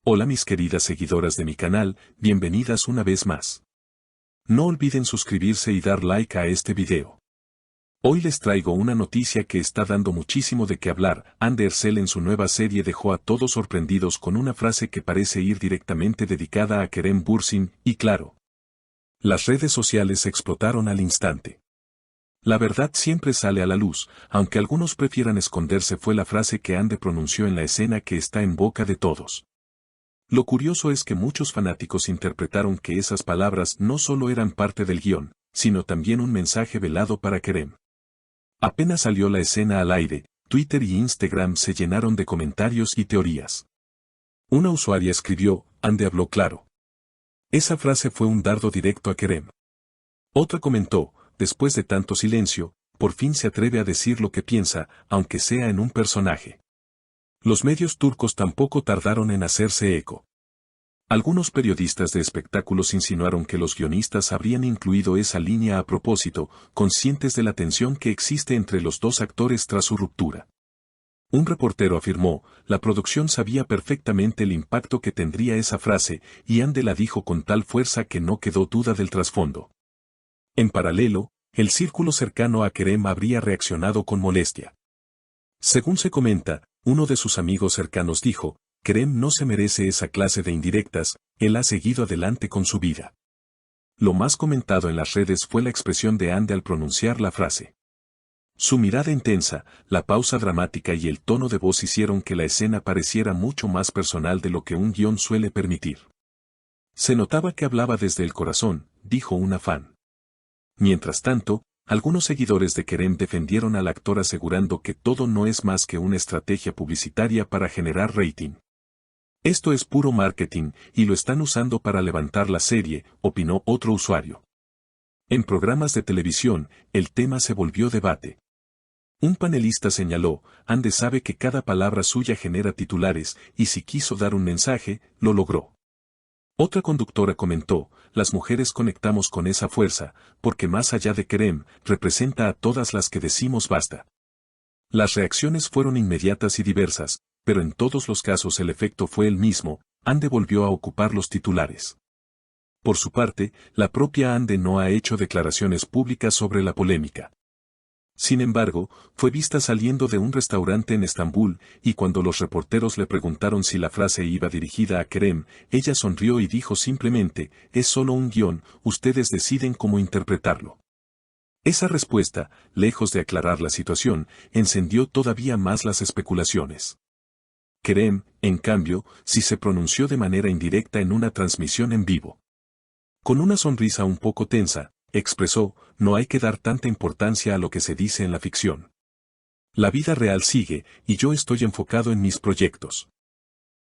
Hola mis queridas seguidoras de mi canal, bienvenidas una vez más. No olviden suscribirse y dar like a este video. Hoy les traigo una noticia que está dando muchísimo de qué hablar. Ande Ercel en su nueva serie dejó a todos sorprendidos con una frase que parece ir directamente dedicada a Kerem Bürsin, y claro, las redes sociales explotaron al instante. La verdad siempre sale a la luz, aunque algunos prefieran esconderse, fue la frase que Ande pronunció en la escena que está en boca de todos. Lo curioso es que muchos fanáticos interpretaron que esas palabras no solo eran parte del guión, sino también un mensaje velado para Kerem. Apenas salió la escena al aire, Twitter y Instagram se llenaron de comentarios y teorías. Una usuaria escribió, Ande habló claro. Esa frase fue un dardo directo a Kerem. Otra comentó, después de tanto silencio, por fin se atreve a decir lo que piensa, aunque sea en un personaje. Los medios turcos tampoco tardaron en hacerse eco. Algunos periodistas de espectáculos insinuaron que los guionistas habrían incluido esa línea a propósito, conscientes de la tensión que existe entre los dos actores tras su ruptura. Un reportero afirmó, la producción sabía perfectamente el impacto que tendría esa frase, y Ande la dijo con tal fuerza que no quedó duda del trasfondo. En paralelo, el círculo cercano a Kerem habría reaccionado con molestia. Según se comenta, uno de sus amigos cercanos dijo, Kerem no se merece esa clase de indirectas, él ha seguido adelante con su vida. Lo más comentado en las redes fue la expresión de Ande al pronunciar la frase. Su mirada intensa, la pausa dramática y el tono de voz hicieron que la escena pareciera mucho más personal de lo que un guión suele permitir. Se notaba que hablaba desde el corazón, dijo una fan. Mientras tanto, algunos seguidores de Kerem defendieron al actor asegurando que todo no es más que una estrategia publicitaria para generar rating. Esto es puro marketing y lo están usando para levantar la serie, opinó otro usuario. En programas de televisión, el tema se volvió debate. Un panelista señaló, Ande sabe que cada palabra suya genera titulares y si quiso dar un mensaje, lo logró. Otra conductora comentó, las mujeres conectamos con esa fuerza, porque más allá de Kerem, representa a todas las que decimos basta. Las reacciones fueron inmediatas y diversas, pero en todos los casos el efecto fue el mismo, Ande volvió a ocupar los titulares. Por su parte, la propia Ande no ha hecho declaraciones públicas sobre la polémica. Sin embargo, fue vista saliendo de un restaurante en Estambul, y cuando los reporteros le preguntaron si la frase iba dirigida a Kerem, ella sonrió y dijo simplemente, es solo un guión, ustedes deciden cómo interpretarlo. Esa respuesta, lejos de aclarar la situación, encendió todavía más las especulaciones. Kerem, en cambio, sí se pronunció de manera indirecta en una transmisión en vivo. Con una sonrisa un poco tensa, expresó, no hay que dar tanta importancia a lo que se dice en la ficción. La vida real sigue, y yo estoy enfocado en mis proyectos.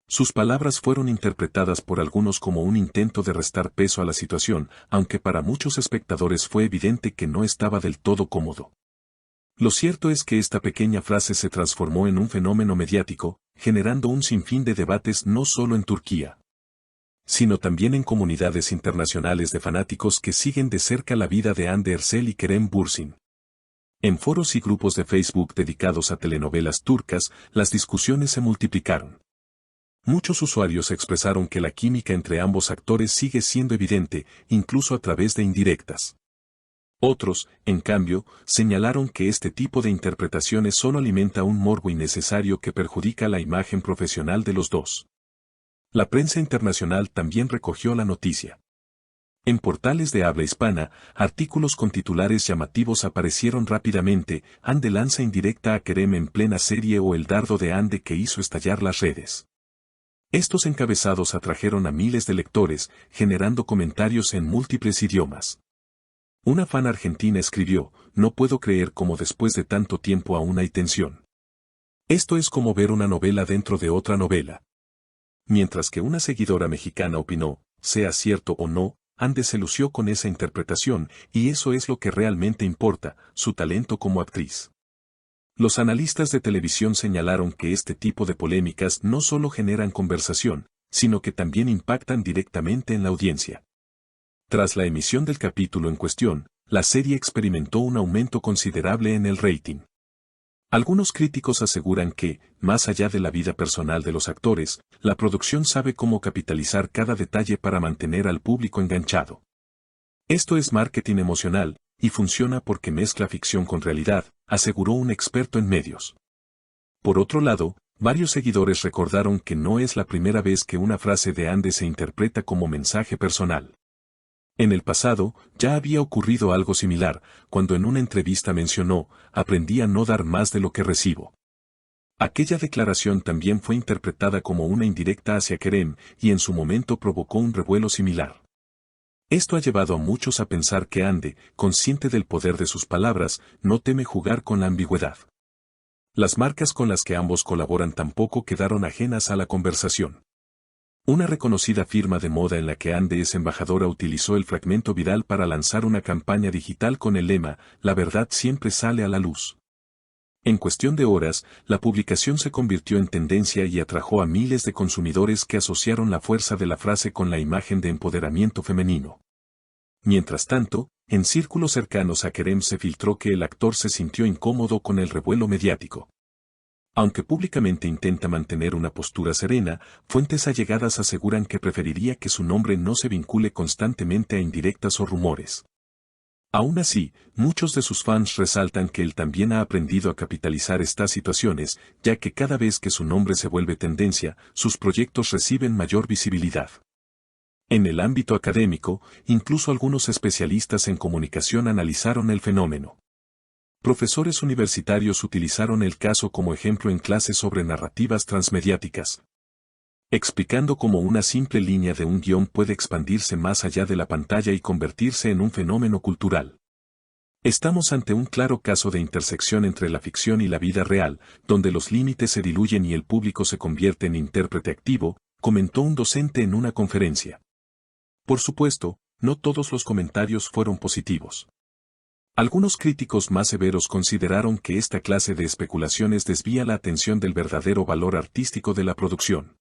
Sus palabras fueron interpretadas por algunos como un intento de restar peso a la situación, aunque para muchos espectadores fue evidente que no estaba del todo cómodo. Lo cierto es que esta pequeña frase se transformó en un fenómeno mediático, generando un sinfín de debates no solo en Turquía, sino también en comunidades internacionales de fanáticos que siguen de cerca la vida de Ande Ercel y Kerem Bürsin. En foros y grupos de Facebook dedicados a telenovelas turcas, las discusiones se multiplicaron. Muchos usuarios expresaron que la química entre ambos actores sigue siendo evidente, incluso a través de indirectas. Otros, en cambio, señalaron que este tipo de interpretaciones solo alimenta un morbo innecesario que perjudica la imagen profesional de los dos. La prensa internacional también recogió la noticia. En portales de habla hispana, artículos con titulares llamativos aparecieron rápidamente, Ande lanza indirecta a Kerem en plena serie o el dardo de Ande que hizo estallar las redes. Estos encabezados atrajeron a miles de lectores, generando comentarios en múltiples idiomas. Una fan argentina escribió, no puedo creer cómo después de tanto tiempo aún hay tensión. Esto es como ver una novela dentro de otra novela. Mientras que una seguidora mexicana opinó, sea cierto o no, Ande se lució con esa interpretación, y eso es lo que realmente importa, su talento como actriz. Los analistas de televisión señalaron que este tipo de polémicas no solo generan conversación, sino que también impactan directamente en la audiencia. Tras la emisión del capítulo en cuestión, la serie experimentó un aumento considerable en el rating. Algunos críticos aseguran que, más allá de la vida personal de los actores, la producción sabe cómo capitalizar cada detalle para mantener al público enganchado. Esto es marketing emocional, y funciona porque mezcla ficción con realidad, aseguró un experto en medios. Por otro lado, varios seguidores recordaron que no es la primera vez que una frase de Ande se interpreta como mensaje personal. En el pasado, ya había ocurrido algo similar, cuando en una entrevista mencionó, aprendí a no dar más de lo que recibo. Aquella declaración también fue interpretada como una indirecta hacia Kerem, y en su momento provocó un revuelo similar. Esto ha llevado a muchos a pensar que Ande, consciente del poder de sus palabras, no teme jugar con la ambigüedad. Las marcas con las que ambos colaboran tampoco quedaron ajenas a la conversación. Una reconocida firma de moda en la que Ande es embajadora utilizó el fragmento viral para lanzar una campaña digital con el lema, "La verdad siempre sale a la luz". En cuestión de horas, la publicación se convirtió en tendencia y atrajo a miles de consumidores que asociaron la fuerza de la frase con la imagen de empoderamiento femenino. Mientras tanto, en círculos cercanos a Kerem se filtró que el actor se sintió incómodo con el revuelo mediático. Aunque públicamente intenta mantener una postura serena, fuentes allegadas aseguran que preferiría que su nombre no se vincule constantemente a indirectas o rumores. Aún así, muchos de sus fans resaltan que él también ha aprendido a capitalizar estas situaciones, ya que cada vez que su nombre se vuelve tendencia, sus proyectos reciben mayor visibilidad. En el ámbito académico, incluso algunos especialistas en comunicación analizaron el fenómeno. Profesores universitarios utilizaron el caso como ejemplo en clases sobre narrativas transmediáticas, explicando cómo una simple línea de un guión puede expandirse más allá de la pantalla y convertirse en un fenómeno cultural. Estamos ante un claro caso de intersección entre la ficción y la vida real, donde los límites se diluyen y el público se convierte en intérprete activo, comentó un docente en una conferencia. Por supuesto, no todos los comentarios fueron positivos. Algunos críticos más severos consideraron que esta clase de especulaciones desvía la atención del verdadero valor artístico de la producción.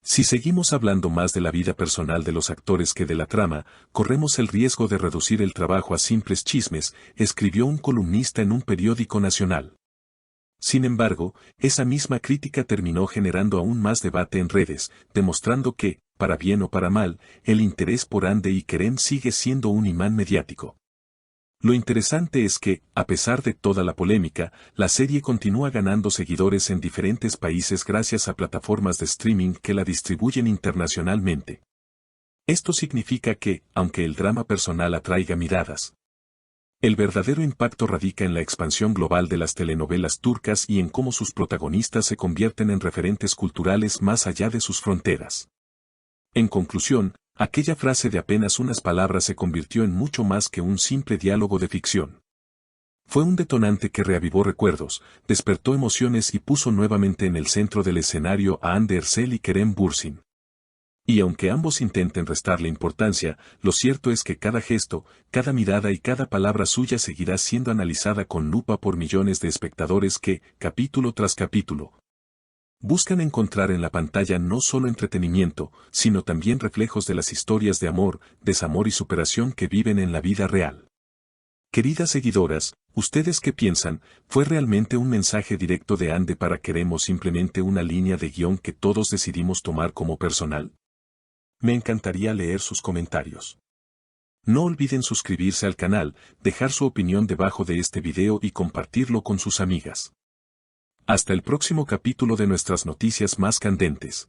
Si seguimos hablando más de la vida personal de los actores que de la trama, corremos el riesgo de reducir el trabajo a simples chismes, escribió un columnista en un periódico nacional. Sin embargo, esa misma crítica terminó generando aún más debate en redes, demostrando que, para bien o para mal, el interés por Ande y Kerem sigue siendo un imán mediático. Lo interesante es que, a pesar de toda la polémica, la serie continúa ganando seguidores en diferentes países gracias a plataformas de streaming que la distribuyen internacionalmente. Esto significa que, aunque el drama personal atraiga miradas, el verdadero impacto radica en la expansión global de las telenovelas turcas y en cómo sus protagonistas se convierten en referentes culturales más allá de sus fronteras. En conclusión, aquella frase de apenas unas palabras se convirtió en mucho más que un simple diálogo de ficción. Fue un detonante que reavivó recuerdos, despertó emociones y puso nuevamente en el centro del escenario a Hande Erçel y Kerem Bürsin. Y aunque ambos intenten restarle importancia, lo cierto es que cada gesto, cada mirada y cada palabra suya seguirá siendo analizada con lupa por millones de espectadores que, capítulo tras capítulo, buscan encontrar en la pantalla no solo entretenimiento, sino también reflejos de las historias de amor, desamor y superación que viven en la vida real. Queridas seguidoras, ¿ustedes qué piensan? ¿Fue realmente un mensaje directo de Ande para Kerem o simplemente una línea de guión que todos decidimos tomar como personal? Me encantaría leer sus comentarios. No olviden suscribirse al canal, dejar su opinión debajo de este video y compartirlo con sus amigas. Hasta el próximo capítulo de nuestras noticias más candentes.